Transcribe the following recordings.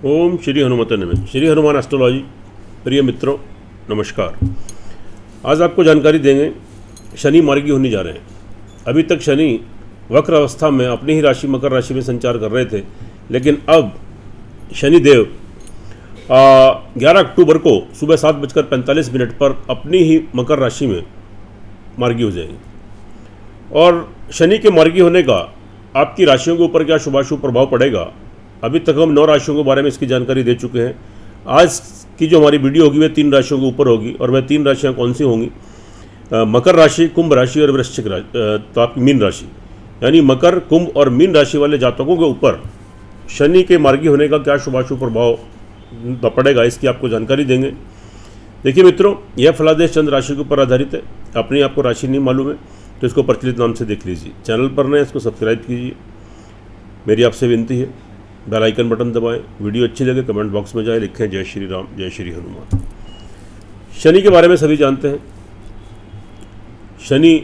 ओम श्री हनुमते नमः। श्री हनुमान एस्ट्रोलॉजी प्रिय मित्रों नमस्कार। आज आपको जानकारी देंगे, शनि मार्गी होने जा रहे हैं। अभी तक शनि वक्र अवस्था में अपनी ही राशि मकर राशि में संचार कर रहे थे, लेकिन अब शनिदेव 11 अक्टूबर को सुबह 7:45 पर अपनी ही मकर राशि में मार्गी हो जाएंगे। और शनि के मार्गी होने का आपकी राशियों के ऊपर क्या शुभाशुभ प्रभाव पड़ेगा, अभी तक हम 9 राशियों के बारे में इसकी जानकारी दे चुके हैं। आज की जो हमारी वीडियो होगी वह 3 राशियों के ऊपर होगी, और वह 3 राशियाँ कौन सी होंगी? मकर राशि, कुंभ राशि और वृश्चिक राशि, तो आपकी मीन राशि, यानी मकर, कुंभ और मीन राशि वाले जातकों के ऊपर शनि के मार्गी होने का क्या शुभाशुभ प्रभाव पड़ेगा, इसकी आपको जानकारी देंगे। देखिए मित्रों, यह फलादेश चंद राशि के ऊपर आधारित है। अपनी आपको राशि नहीं मालूम है तो इसको प्रचलित नाम से देख लीजिए। चैनल पर नए इसको सब्सक्राइब कीजिए। मेरी आपसे विनती है, बेल आइकन बटन दबाएं। वीडियो अच्छी लगे कमेंट बॉक्स में जाए लिखें जय श्री राम, जय श्री हनुमान। शनि के बारे में सभी जानते हैं। शनि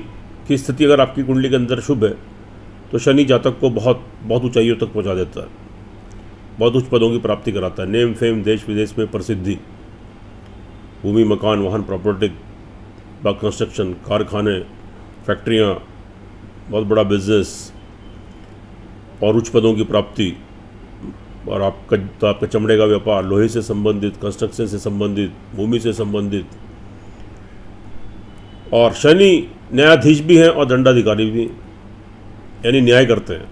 की स्थिति अगर आपकी कुंडली के अंदर शुभ है तो शनि जातक को बहुत बहुत ऊंचाइयों तक पहुंचा देता है, बहुत उच्च पदों की प्राप्ति कराता है। नेम फेम, देश विदेश में प्रसिद्धि, भूमि मकान वाहन प्रॉपर्टी, कंस्ट्रक्शन, कारखाने, फैक्ट्रियाँ, बहुत बड़ा बिजनेस और उच्च पदों की प्राप्ति। और आपका चमड़े का व्यापार, लोहे से संबंधित, कंस्ट्रक्शन से संबंधित, भूमि से संबंधित। और शनि न्यायाधीश भी हैं और दंडाधिकारी भी, यानी न्याय करते हैं।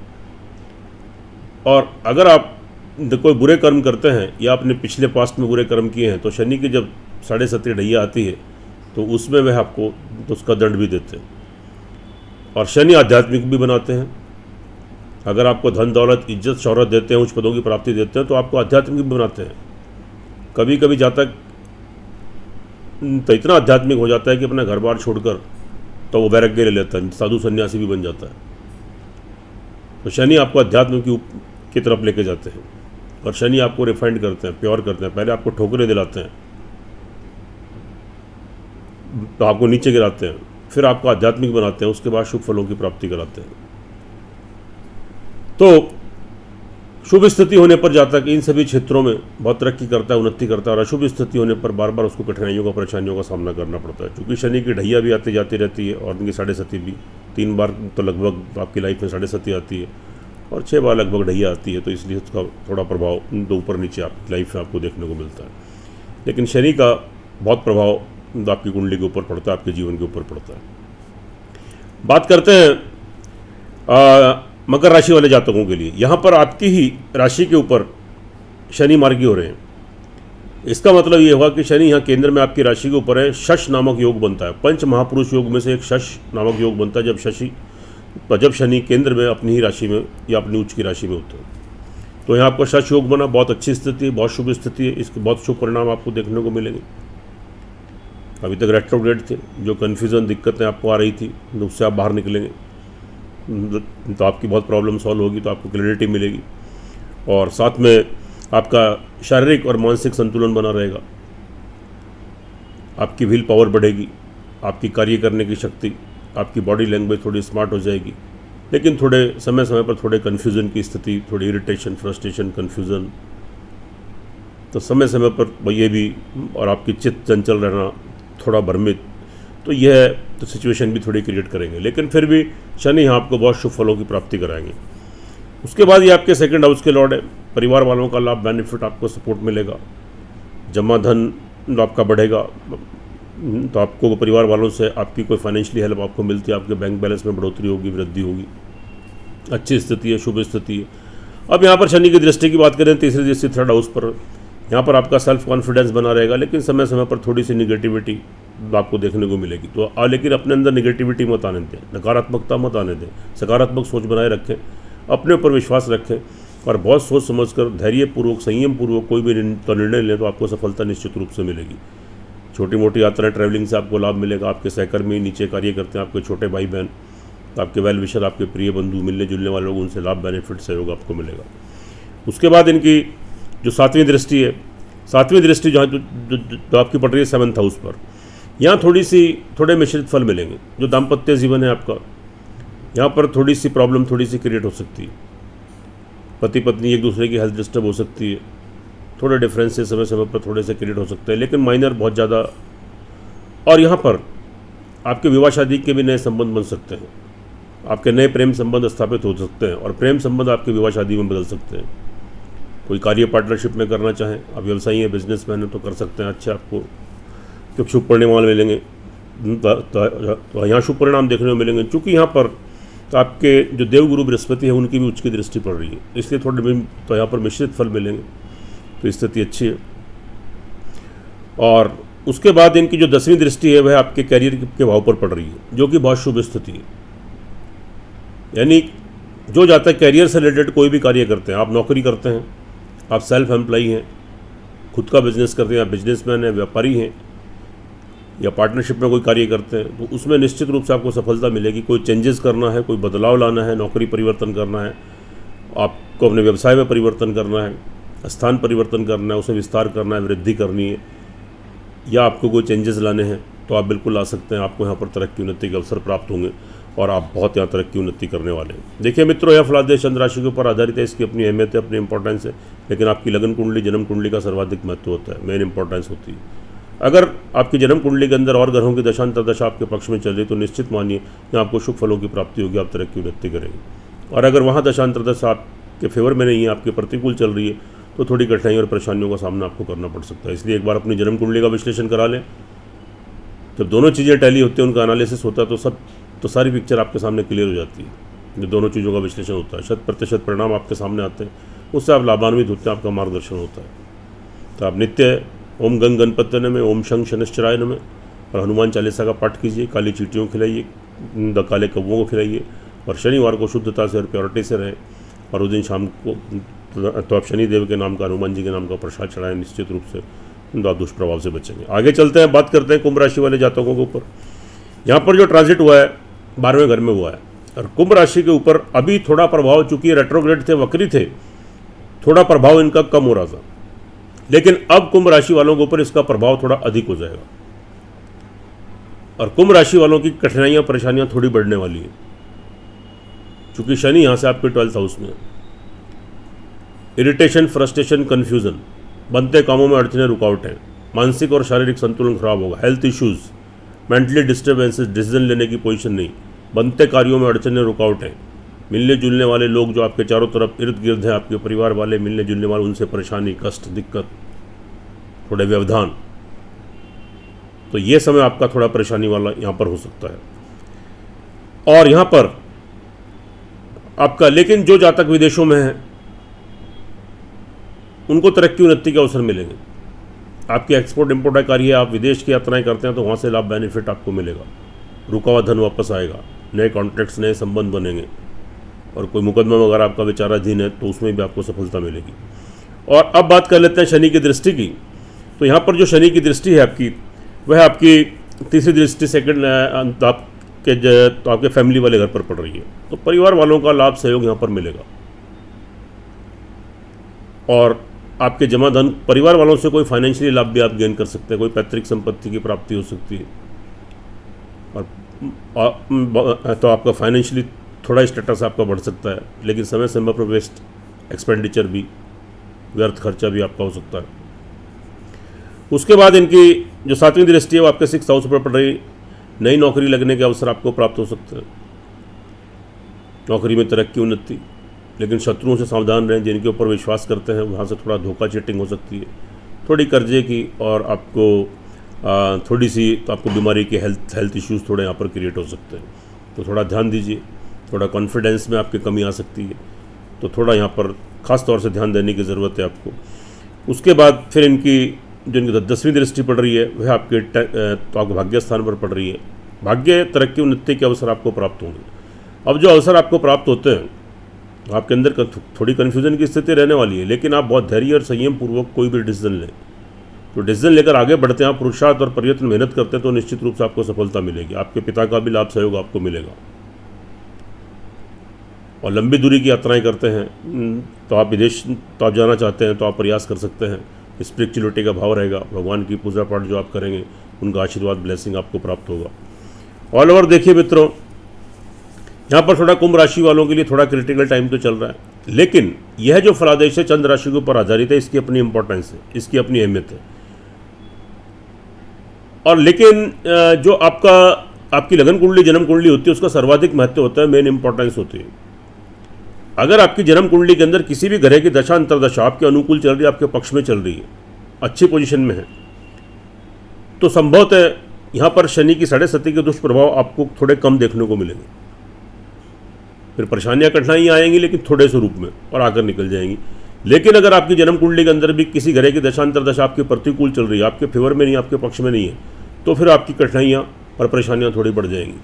और अगर आप कोई बुरे कर्म करते हैं या आपने पिछले पास्ट में बुरे कर्म किए हैं तो शनि की जब 7.5 ढैया आती है तो उसमें वह आपको उसका दंड भी देते हैं। और शनि आध्यात्मिक भी बनाते हैं। अगर आपको धन दौलत, इज्जत, शौहरत देते हैं, उच्च पदों की प्राप्ति देते हैं तो आपको आध्यात्मिक भी बनाते हैं। कभी कभी जातक तो इतना आध्यात्मिक हो जाता है कि अपना घर बार छोड़कर तो वो वैराग्य ले लेता है, साधु सन्यासी भी बन जाता है। तो शनि आपको अध्यात्म की तरफ लेके जाते हैं और शनि आपको रिफाइंड करते हैं, प्योर करते हैं। पहले आपको ठोकरें दिलाते हैं तो आपको नीचे गिराते हैं, फिर आपको आध्यात्मिक बनाते हैं, उसके बाद शुभ फलों की प्राप्ति कराते हैं। तो शुभ स्थिति होने पर जातक इन सभी क्षेत्रों में बहुत तरक्की करता है, उन्नति करता है। और अशुभ स्थिति होने पर बार बार उसको कठिनाइयों का, परेशानियों का सामना करना पड़ता है। क्योंकि शनि की ढैया भी आती जाती रहती है और उनकी 7.5 भी 3 बार तो लगभग आपकी लाइफ में 7.5 आती है और 6 बार लगभग ढैया आती है। तो इसलिए उसका थोड़ा प्रभाव दो ऊपर नीचे आपकी लाइफ में आपको देखने को मिलता है। लेकिन शनि का बहुत प्रभाव आपकी कुंडली के ऊपर पड़ता है, आपके जीवन के ऊपर पड़ता है। बात करते हैं मकर राशि वाले जातकों के लिए। यहाँ पर आपकी ही राशि के ऊपर शनि मार्गी हो रहे हैं। इसका मतलब ये होगा कि शनि यहाँ केंद्र में आपकी राशि के ऊपर है। शश नामक योग बनता है, पंच महापुरुष योग में से एक शश नामक योग बनता है जब शनि केंद्र में अपनी ही राशि में या अपनी उच्च की राशि में होता है। तो यहाँ आपका शश योग बना, बहुत अच्छी स्थिति है, बहुत शुभ स्थिति है। इसके बहुत शुभ परिणाम आपको देखने को मिलेंगे। अभी तक रेट्रोग्रेड थे, जो कन्फ्यूज़न दिक्कतें आपको आ रही थी उससे आप बाहर निकलेंगे तो आपकी बहुत प्रॉब्लम सॉल्व होगी, तो आपको क्लैरिटी मिलेगी। और साथ में आपका शारीरिक और मानसिक संतुलन बना रहेगा। आपकी विल पावर बढ़ेगी, आपकी कार्य करने की शक्ति, आपकी बॉडी लैंग्वेज थोड़ी स्मार्ट हो जाएगी। लेकिन थोड़े समय समय पर थोड़े कन्फ्यूज़न की स्थिति, थोड़ी इरिटेशन, फ्रस्ट्रेशन, कन्फ्यूज़न, तो समय समय पर ये भी, और आपकी चित्त चंचल रहना, थोड़ा भ्रमित, तो यह तो सिचुएशन भी थोड़ी क्रिएट करेंगे। लेकिन फिर भी शनि यहाँ आपको बहुत शुभ फलों की प्राप्ति कराएंगे। उसके बाद ये आपके 2nd हाउस के लॉर्ड है। परिवार वालों का लाभ, बेनिफिट, आपको सपोर्ट मिलेगा। जमा धन आपका बढ़ेगा, तो आपको परिवार वालों से आपकी कोई फाइनेंशियली हेल्प आपको मिलती है। आपके बैंक बैलेंस में बढ़ोतरी होगी, वृद्धि होगी। अच्छी स्थिति है, शुभ स्थिति है। अब यहाँ पर शनि की दृष्टि की बात करें, 3री दृष्टि 3rd हाउस पर, यहाँ पर आपका सेल्फ कॉन्फिडेंस बना रहेगा। लेकिन समय समय पर थोड़ी सी निगेटिविटी आपको देखने को मिलेगी। तो लेकिन अपने अंदर निगेटिविटी मत आने दें, नकारात्मकता मत आने दें, सकारात्मक सोच बनाए रखें, अपने ऊपर विश्वास रखें और बहुत सोच समझकर धैर्यपूर्वक, संयमपूर्वक कोई भी निर्णय लें तो आपको सफलता निश्चित रूप से मिलेगी। छोटी मोटी यात्राएं, ट्रैवलिंग से आपको लाभ मिलेगा। आपके सहकर्मी नीचे कार्य करते हैं, आपके छोटे भाई बहन, आपके वेल विशर, आपके प्रिय बंधु, मिलने जुलने वाले लोग, उनसे लाभ, बेनिफिट, सहयोग आपको मिलेगा। उसके बाद इनकी जो 7वीं दृष्टि है, 7वीं दृष्टि जहाँ जो आपकी पड़ रही है 7th हाउस पर, यहाँ थोड़े मिश्रित फल मिलेंगे। जो दाम्पत्य जीवन है आपका, यहाँ पर थोड़ी सी प्रॉब्लम थोड़ी सी क्रिएट हो सकती है। पति पत्नी एक दूसरे की हेल्थ डिस्टर्ब हो सकती है, थोड़े डिफरेंसेस समय समय पर थोड़े से क्रिएट हो सकते हैं, लेकिन माइनर बहुत ज़्यादा। और यहाँ पर आपके विवाह शादी के भी नए संबंध बन सकते हैं, आपके नए प्रेम संबंध स्थापित हो सकते हैं और प्रेम संबंध आपके विवाह शादी में बदल सकते हैं। कोई कार्य पार्टनरशिप में करना चाहें, आप व्यवसायी हैं, बिजनेसमैन हैं तो कर सकते हैं। अच्छे आपको जो शुभ परिणाम मिलेंगे, तो यहाँ शुभ परिणाम देखने को मिलेंगे। चूँकि यहाँ पर आपके जो देवगुरु बृहस्पति है उनकी भी उच्च की दृष्टि पड़ रही है, इसलिए थोड़े तो यहाँ पर मिश्रित फल मिलेंगे, तो स्थिति अच्छी है। और उसके बाद इनकी जो 10वीं दृष्टि है वह आपके कैरियर के भाव पर पड़ रही है, जो कि बहुत शुभ स्थिति है। यानी जो जाता है कैरियर से रिलेटेड कोई भी कार्य करते हैं, आप नौकरी करते हैं, आप सेल्फ एम्प्लॉई हैं, खुद का बिजनेस करते हैं, आप बिजनेसमैन हैं, व्यापारी हैं, या पार्टनरशिप में कोई कार्य करते हैं, तो उसमें निश्चित रूप से आपको सफलता मिलेगी। कोई चेंजेस करना है, कोई बदलाव लाना है, नौकरी परिवर्तन करना है, आपको अपने व्यवसाय में परिवर्तन करना है, स्थान परिवर्तन करना है, उसे विस्तार करना है, वृद्धि करनी है, या आपको कोई चेंजेस लाने हैं, तो आप बिल्कुल ला सकते हैं। आपको यहाँ पर तरक्की उन्नति के अवसर प्राप्त होंगे और आप बहुत यहाँ तरक्की उन्नति करने वाले हैं। देखिए मित्रों, यह फलादेश चंद्र राशि के ऊपर आधारित है, इसकी अपनी अहमियत है, अपनी इंपॉर्टेंस है, लेकिन आपकी लगन कुंडली, जन्म कुंडली का सर्वाधिक महत्व होता है, मेन इंपॉर्टेंस होती है। अगर आपकी जन्म कुंडली के अंदर और ग्रहों की दशांतरदशा आपके पक्ष में चल रही तो निश्चित मानिए यहाँ आपको शुभ फलों की प्राप्ति होगी, आप तरक्की उन्नति करेंगे। और अगर वहाँ दशांतरदशा आपके फेवर में नहीं है, आपके प्रतिकूल चल रही है, तो थोड़ी कठिनाई और परेशानियों का सामना आपको करना पड़ सकता है। इसलिए एक बार अपनी जन्म कुंडली का विश्लेषण करा लें। जब दोनों चीज़ें टैली होती हैं, उनका एनालिसिस होता है, तो सारी पिक्चर आपके सामने क्लियर हो जाती है। जो दोनों चीज़ों का विश्लेषण होता है, 100% परिणाम आपके सामने आते हैं, उससे आप लाभान्वित होते हैं, आपका मार्गदर्शन होता है। तो आप नित्य ओम गंग गणपति नमः, ओम शंख शनिश्चराय नमः और हनुमान चालीसा का पाठ कीजिए, काली चींटियों को खिलाइए, काले कौवों को खिलाइए, और शनिवार को शुद्धता से और प्योरिटी से रहें। और उस दिन शाम को तो आप शनिदेव के नाम का, हनुमान जी के नाम का प्रसाद चढ़ाएं, निश्चित रूप से आप दुष्प्रभाव से बचेंगे। आगे चलते हैं, बात करते हैं कुंभ राशि वाले जातकों के ऊपर। यहाँ पर जो ट्रांजिट हुआ है 12वें घर में हुआ है, और कुंभ राशि के ऊपर अभी थोड़ा प्रभाव, चूंकि रेट्रोग्रेड थे, वक्री थे, थोड़ा प्रभाव इनका कम हो रहा था, लेकिन अब कुंभ राशि वालों के ऊपर इसका प्रभाव थोड़ा अधिक हो जाएगा और कुंभ राशि वालों की कठिनाइयां, परेशानियां थोड़ी बढ़ने वाली है, चूंकि शनि यहां से आपके 12th हाउस में है। इरिटेशन, फ्रस्ट्रेशन, कन्फ्यूजन, बनते कामों में अड़चने, रुकावटें, मानसिक और शारीरिक संतुलन खराब होगा, health issues, mentally disturbances, decision लेने की पोजीशन नहीं, बनते कार्यों में अड़चने, रुकावटें, मिलने जुलने वाले लोग जो आपके चारों तरफ इर्द गिर्द हैं, आपके परिवार वाले, मिलने जुलने वाले, उनसे परेशानी, कष्ट, दिक्कत, थोड़े व्यवधान, तो ये समय आपका थोड़ा परेशानी वाला यहाँ पर हो सकता है। और यहाँ पर आपका, लेकिन जो जातक विदेशों में हैं उनको तरक्की उन्नति के अवसर मिलेंगे। आपकी एक्सपोर्ट इम्पोर्ट का कार्य है, आप विदेश की यात्राएं करते हैं तो वहाँ से लाभ, बेनिफिट आपको मिलेगा, रुका हुआ धन वापस आएगा, नए कॉन्ट्रैक्ट्स, नए संबंध बनेंगे, और कोई मुकदमा वगैरह आपका विचाराधीन है तो उसमें भी आपको सफलता मिलेगी। और अब बात कर लेते हैं शनि की दृष्टि की। तो यहाँ पर जो शनि की दृष्टि है आपकी, वह आपकी तीसरी दृष्टि, सेकंड तो आपके फैमिली वाले घर पर पड़ रही है, तो परिवार वालों का लाभ, सहयोग यहाँ पर मिलेगा। और आपके जमा धन, परिवार वालों से कोई फाइनेंशियली लाभ भी आप गेन कर सकते हैं, कोई पैतृक संपत्ति की प्राप्ति हो सकती है, और तो आपका फाइनेंशियली थोड़ा स्टेटस आपका बढ़ सकता है, लेकिन समय समय पर वेस्ट एक्सपेंडिचर भी, व्यर्थ खर्चा भी आपका हो सकता है। उसके बाद इनकी जो 7वीं दृष्टि है वो आपके 6th हाउस पर पड़ रही, नई नौकरी लगने के अवसर आपको प्राप्त हो सकते हैं, नौकरी में तरक्की उन्नति, लेकिन शत्रुओं से सावधान रहें। जिनके ऊपर विश्वास करते हैं वहाँ से थोड़ा धोखा, चीटिंग हो सकती है, थोड़ी कर्जे की, और आपको थोड़ी सी तो आपको बीमारी के हेल्थ इश्यूज़ थोड़े यहाँ पर क्रिएट हो सकते हैं, तो थोड़ा ध्यान दीजिए। थोड़ा कॉन्फिडेंस में आपकी कमी आ सकती है, तो थोड़ा यहाँ पर ख़ास तौर से ध्यान देने की ज़रूरत है आपको। उसके बाद फिर इनकी जो इनकी 10वीं दृष्टि पड़ रही है वह आपके तो आपके भाग्य स्थान पर पड़ रही है। भाग्य, तरक्की, उन्नति के अवसर आपको प्राप्त होंगे। अब जो अवसर आपको प्राप्त होते हैं, आपके अंदर थोड़ी कन्फ्यूजन की स्थिति रहने वाली है, लेकिन आप बहुत धैर्य और संयम पूर्वक कोई भी डिसीजन लें, तो डिसीजन लेकर आगे बढ़ते हैं, आप पुरुषार्थ और प्रयत्न, मेहनत करते हैं, तो निश्चित रूप से आपको सफलता मिलेगी। आपके पिता का भी लाभ, सहयोग आपको मिलेगा। और लंबी दूरी की यात्राएं करते हैं तो आप विदेश तो आप जाना चाहते हैं तो आप प्रयास कर सकते हैं। स्पिरिचुअलिटी का भाव रहेगा, भगवान की पूजा पाठ जो आप करेंगे उनका आशीर्वाद, ब्लेसिंग आपको प्राप्त होगा। ऑल ओवर देखिए मित्रों, यहाँ पर थोड़ा कुंभ राशि वालों के लिए थोड़ा क्रिटिकल टाइम तो चल रहा है। लेकिन यह जो फलादेश है चंद्र राशि के ऊपर आधारित है, इसकी अपनी इंपॉर्टेंस है, इसकी अपनी अहमियत है। और लेकिन जो आपकी लगन कुंडली जन्म कुंडली होती है उसका सर्वाधिक महत्व होता है, मेन इंपॉर्टेंस होती है। अगर आपकी जन्म कुंडली के अंदर किसी भी ग्रह की दशा अंतरदशा आपके अनुकूल चल रही है, आपके पक्ष में चल रही है, अच्छी पोजीशन में है, तो संभवतः यहाँ पर शनि की 7.5 के दुष्प्रभाव आपको थोड़े कम देखने को मिलेंगे। फिर परेशानियाँ कठिनाइयाँ आएंगी लेकिन थोड़े से रूप में, और आकर निकल जाएंगी। लेकिन अगर आपकी जन्म कुंडली के अंदर भी किसी ग्रह की दशा अंतरदशा आपके प्रतिकूल चल रही है, आपके फेवर में नहीं, आपके पक्ष में नहीं है, तो फिर आपकी कठिनाइयाँ और परेशानियाँ थोड़ी बढ़ जाएंगी।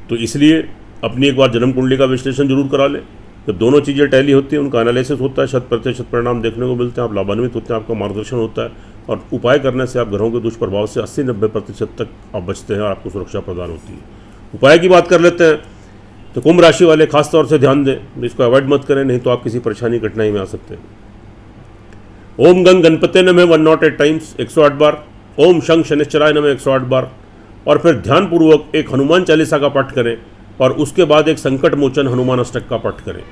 तो इसलिए अपनी एक बार जन्म कुंडली का विश्लेषण जरूर करा लें। जब दोनों चीज़ें टैली होती हैं, उनका एनालिसिस होता है, 100% परिणाम देखने को मिलते हैं, आप लाभान्वित होते हैं, आपका मार्गदर्शन होता है, और उपाय करने से आप ग्रहों के दुष्प्रभाव से 80-90% तक आप बचते हैं और आपको सुरक्षा प्रदान होती है। उपाय की बात कर लेते हैं, तो कुंभ राशि वाले खास तौर से ध्यान दें, इसको अवॉइड मत करें, नहीं तो आप किसी परेशानी कठिनाई में आ सकते हैं। ओम गंग गणपते नमः 108 टाइम्स, 108 बार। ओम शंख शनिश्चराय नमः 108 बार। और फिर ध्यानपूर्वक एक हनुमान चालीसा का पाठ करें, और उसके बाद एक संकट मोचन हनुमान अष्टक का पाठ करें,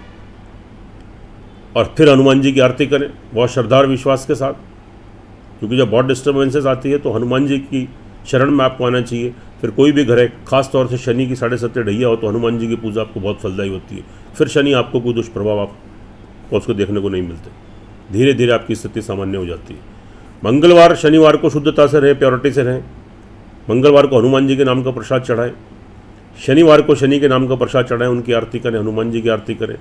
और फिर हनुमान जी की आरती करें बहुत श्रद्धा और विश्वास के साथ। क्योंकि जब बहुत डिस्टर्बेंसेस आती है तो हनुमान जी की शरण में आपको आना चाहिए। फिर कोई भी ग्रह, खास तौर से शनि की 7.5 ढैया हो, तो हनुमान जी की पूजा आपको बहुत फलदायी होती है। फिर शनि आपको कोई दुष्प्रभाव आपको उसको देखने को नहीं मिलते, धीरे धीरे आपकी स्थिति सामान्य हो जाती है। मंगलवार शनिवार को शुद्धता से रहें, प्योरिटी से रहें। मंगलवार को हनुमान जी के नाम का प्रसाद चढ़ाएं, शनिवार को शनि के नाम का प्रसाद चढ़ाएं, उनकी आरती करें, हनुमान जी की आरती करें।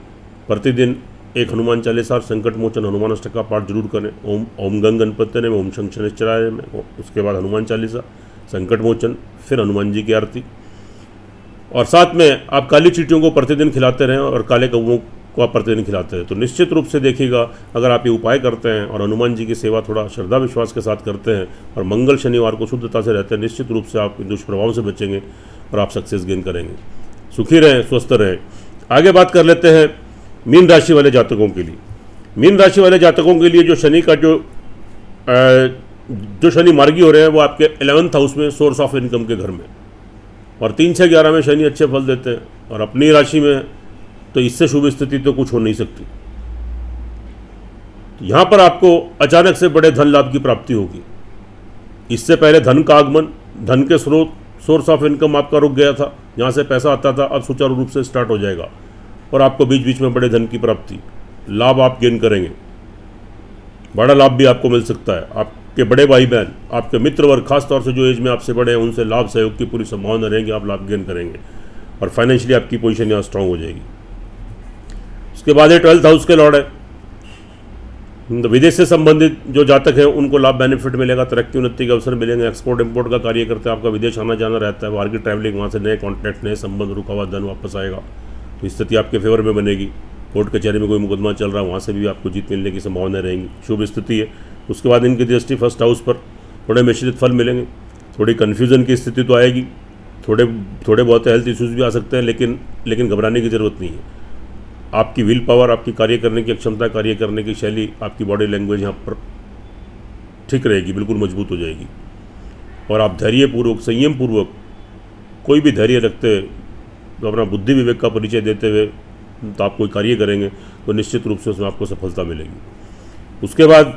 प्रतिदिन एक हनुमान चालीसा और संकट मोचन हनुमान अष्टक का पाठ जरूर करें। ओम गंग गणपति ने, ओम शंख शनिश्चराय में, उसके बाद हनुमान चालीसा, संकट मोचन, फिर हनुमान जी की आरती। और साथ में आप काली चींटियों को प्रतिदिन खिलाते रहें और काले कौवों को आप प्रतिदिन खिलाते हैं। तो निश्चित रूप से देखिएगा, अगर आप ये उपाय करते हैं और हनुमान जी की सेवा थोड़ा श्रद्धा विश्वास के साथ करते हैं और मंगल शनिवार को शुद्धता से रहते हैं, निश्चित रूप से आप दुष्प्रभाव से बचेंगे और आप सक्सेस गेन करेंगे। सुखी रहें, स्वस्थ रहें। आगे बात कर लेते हैं मीन राशि वाले जातकों के लिए। मीन राशि वाले जातकों के लिए जो शनि का जो शनि मार्गी हो रहे हैं वो आपके 11th हाउस में, सोर्स ऑफ इनकम के घर में, और 3 से 11 में शनि अच्छे फल देते हैं, और अपनी राशि में तो इससे शुभ स्थिति तो कुछ हो नहीं सकती। तो यहाँ पर आपको अचानक से बड़े धन लाभ की प्राप्ति होगी। इससे पहले धन का आगमन, धन के स्रोत, सोर्स ऑफ इनकम आपका रुक गया था, जहाँ से पैसा आता था, अब सुचारू रूप से स्टार्ट हो जाएगा, और आपको बीच बीच में बड़े धन की प्राप्ति, लाभ आप गेन करेंगे। बड़ा लाभ भी आपको मिल सकता है। आपके बड़े भाई बहन, आपके मित्र वर्ग, खास तौर से जो एज में आपसे बड़े हैं, उनसे लाभ सहयोग की पूरी संभावना रहेगी, आप लाभ गेन करेंगे, और फाइनेंशियली आपकी पोजीशन यहाँ स्ट्रांग हो जाएगी। उसके बाद ये 12th हाउस के लॉर्ड है, तो विदेश से संबंधित जो जातक हैं उनको लाभ बेनिफिट मिलेगा, तरक्की उन्नति के अवसर मिलेंगे। एक्सपोर्ट इंपोर्ट का कार्य करते हैं, आपका विदेश आना जाना रहता है, बाहर की ट्रैवलिंग, वहाँ से नए कॉन्टैक्ट, नए संबंध, रुका हुआ धन वापस आएगा, तो स्थिति आपके फेवर में बनेगी। कोर्ट कचहरी में कोई मुकदमा चल रहा है, वहाँ से भी आपको जीत मिलने की संभावना रहेंगी, शुभ स्थिति है। उसके बाद इनकी दृष्टि 1st हाउस पर, थोड़े मिश्रित फल मिलेंगे, थोड़ी कन्फ्यूजन की स्थिति तो आएगी, थोड़े बहुत हेल्थ इश्यूज़ भी आ सकते हैं, लेकिन घबराने की ज़रूरत नहीं है। आपकी विल पावर, आपकी कार्य करने की क्षमता, कार्य करने की शैली, आपकी बॉडी लैंग्वेज यहाँ पर ठीक रहेगी, बिल्कुल मजबूत हो जाएगी, और आप धैर्यपूर्वक, संयमपूर्वक, कोई भी धैर्य रखते हुए, तो अपना बुद्धि विवेक का परिचय देते हुए तो आप कोई कार्य करेंगे तो निश्चित रूप से उसमें आपको सफलता मिलेगी। उसके बाद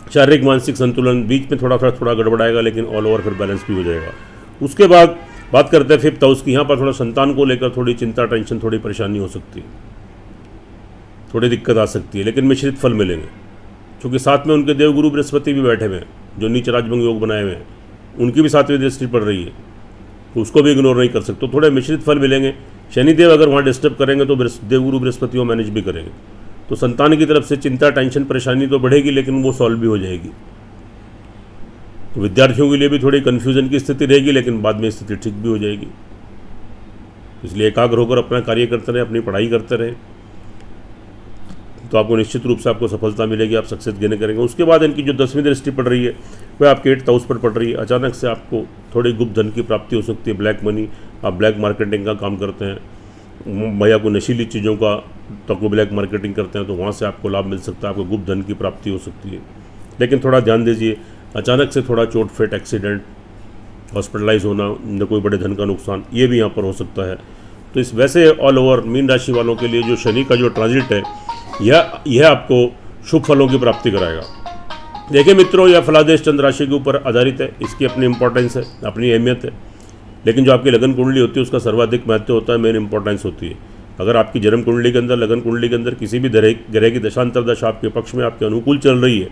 शारीरिक मानसिक संतुलन बीच में थोड़ा गड़बड़ाएगा, लेकिन ऑल ओवर फिर बैलेंस भी हो जाएगा। उसके बाद बात करते हैं 5th हाउस की। यहाँ पर थोड़ा संतान को लेकर थोड़ी चिंता, टेंशन, थोड़ी परेशानी हो सकती है, थोड़ी दिक्कत आ सकती है, लेकिन मिश्रित फल मिलेंगे, क्योंकि साथ में उनके देवगुरु बृहस्पति भी बैठे हुए हैं, जो नीच राजभंग योग बनाए हुए हैं, उनकी भी 7वीं दृष्टि पड़ रही है, तो उसको भी इग्नोर नहीं कर सकते। तो थोड़े मिश्रित फल मिलेंगे। शनिदेव अगर वहाँ डिस्टर्ब करेंगे तो देवगुरु बृहस्पति वो मैनेज भी करेंगे, तो संतान की तरफ से चिंता, टेंशन, परेशानी तो बढ़ेगी, लेकिन वो सॉल्व भी हो जाएगी। तो विद्यार्थियों के लिए भी थोड़ी कन्फ्यूजन की स्थिति रहेगी, लेकिन बाद में स्थिति ठीक भी हो जाएगी। इसलिए एकाग्र होकर अपना कार्य करते रहें, अपनी पढ़ाई करते रहें, तो आपको निश्चित रूप से आपको सफलता मिलेगी, आप सक्सेस गेन करेंगे। उसके बाद इनकी जो 10वीं दृष्टि पड़ रही है वह आपके 8th हाउस पर पड़ रही है। अचानक से आपको थोड़ी गुप्त धन की प्राप्ति हो सकती है, ब्लैक मनी, आप ब्लैक मार्केटिंग का काम करते हैं, भैया को नशीली चीज़ों का तो आपको ब्लैक मार्केटिंग करते हैं, तो वहाँ से आपको लाभ मिल सकता है, आपको गुप्त धन की प्राप्ति हो सकती है। लेकिन थोड़ा ध्यान दीजिए, अचानक से थोड़ा चोट फेट, एक्सीडेंट, हॉस्पिटलाइज होना, न कोई बड़े धन का नुकसान, ये भी यहाँ पर हो सकता है। तो इस वैसे ऑल ओवर मीन राशि वालों के लिए जो शनि का जो ट्रांजिट है यह आपको शुभ फलों की प्राप्ति कराएगा। देखिए मित्रों, यह फलादेश चंद्र राशि के ऊपर आधारित है, इसकी अपनी इंपॉर्टेंस है, अपनी अहमियत है, लेकिन जो आपकी लगन कुंडली होती है उसका सर्वाधिक महत्व होता है, मेन इंपॉर्टेंस होती है। अगर आपकी जन्म कुंडली के अंदर, लगन कुंडली के अंदर किसी भी ग्रह की दशांतर दशा आपके पक्ष में, आपके अनुकूल चल रही है,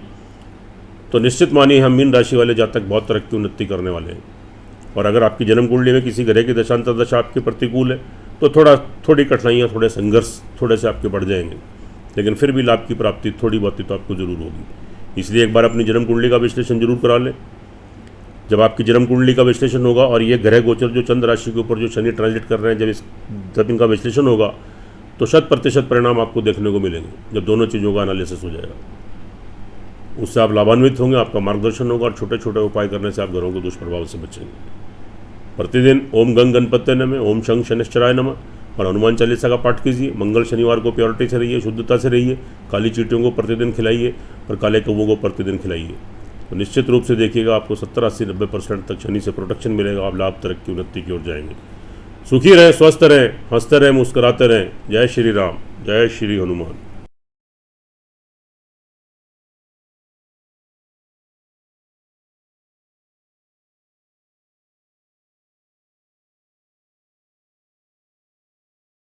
तो निश्चित मानिए हम मीन राशि वाले जातक बहुत तरक्की उन्नति करने वाले हैं। और अगर आपकी जन्म कुंडली में किसी ग्रह की दशांतर दशा आपके प्रतिकूल है तो थोड़ी कठिनाइयाँ, थोड़े संघर्ष थोड़े से आपके बढ़ जाएंगे, लेकिन फिर भी लाभ की प्राप्ति थोड़ी बहुत तो आपको जरूर होगी। इसलिए एक बार अपनी जन्म कुंडली का विश्लेषण जरूर करा लें। जब आपकी जन्म कुंडली का विश्लेषण होगा और ये ग्रह गोचर जो चंद्र राशि के ऊपर जो शनि ट्रांजिट कर रहे हैं, जब इनका विश्लेषण होगा तो 100% परिणाम आपको देखने को मिलेंगे, जब दोनों चीज़ों का एनालिसिस हो जाएगा। उससे आप लाभान्वित होंगे, आपका मार्गदर्शन होगा और छोटे छोटे उपाय करने से आप घरों के दुष्प्रभाव से बचेंगे। प्रतिदिन ओम गंग गणपत्य नमः, ओम शंख शनिश्चराय नमः और हनुमान चालीसा का पाठ कीजिए। मंगल शनिवार को प्योरिटी से रहिए, शुद्धता से रहिए, काली चींटियों को प्रतिदिन खिलाइए और काले कौवों को प्रतिदिन खिलाइए। तो निश्चित रूप से देखिएगा आपको 70, 80, 90% तक शनि से प्रोटेक्शन मिलेगा। आप लाभ, तरक्की, उन्नति की ओर जाएंगे। सुखी रहें, स्वस्थ रहें, हंसते रहें, मुस्कुराते रहें। जय श्री राम, जय श्री हनुमान।